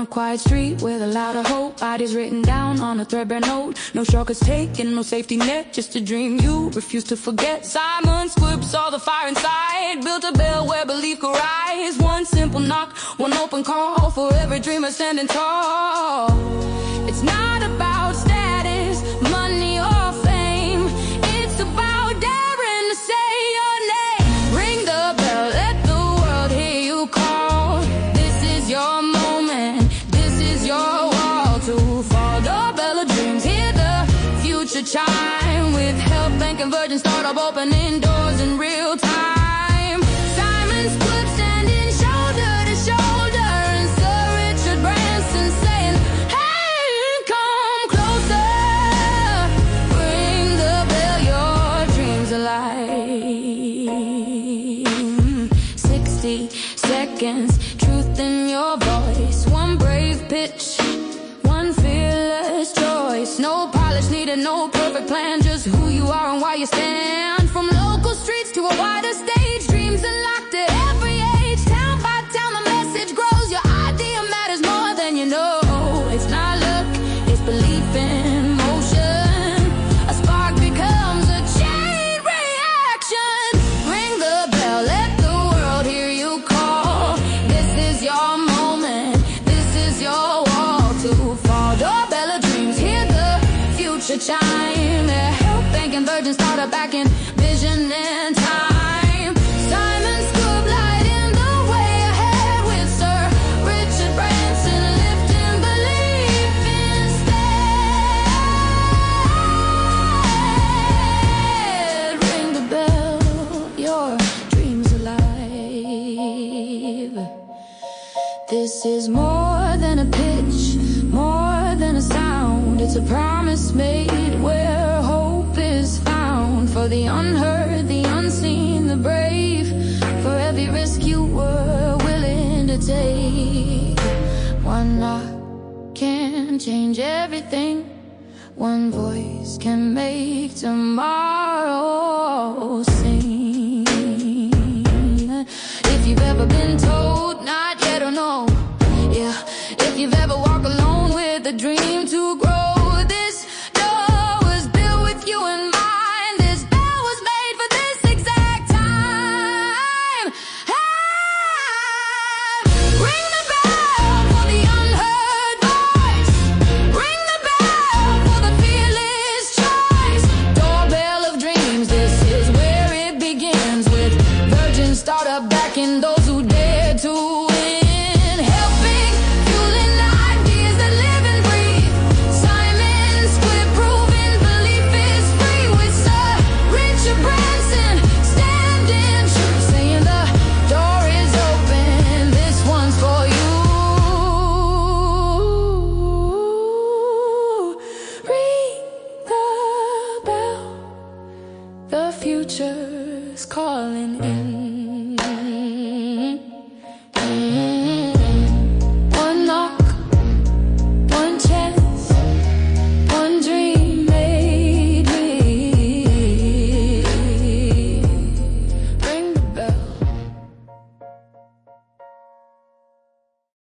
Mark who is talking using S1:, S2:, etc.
S1: on a quiet street with a lot of hope. Ideas written down on a threadbare note. No shortcuts taken, no safety net, just a dream you refuse to forget. Simon Squibb saw the fire inside, built a bell where belief could rise. One simple knock, one open call for every dreamer standing tall. It's not about status, money or fame. It's about daring to say your name. Ring the bell, let the world hear you call. This is your moment, this is your wall to fall. Doorbell of dreams, hear the future chime. With HelpBnk and Virgin startup opening doors in real time. Simon Squibb standing shoulder to shoulder, and Sir Richard Branson saying, hey, come closer. Ring the bell, your dreams alive. 60 seconds, truth in your voice. One brave pitch, one fearless choice. No polish needed, no perfect plan, just who you are and why you stand. From local streets to a wider stage, dreams unlocked at every age. Town by town the message grows, your idea matters more than you know. It's not luck, it's belief in motion. A spark becomes a chain reaction. Ring the bell, let the world hear you call. This is your moment, this is your wall to fall. Doorbell of dreams, hear the future chime. HelpBnk and Virgin startup back in vision and time. Simon Squibb lighting the way ahead with Sir Richard Branson lifting belief instead. Ring the bell, your dreams alive. This is more than a pitch, more than a sound. It's a promise made where hope is found. For the unheard, the unseen, the brave. For every risk you were willing to take. One knock can change everything. One voice can make tomorrow sing. If you've ever been told not yet or no, yeah. If you've ever walked alone with a dream too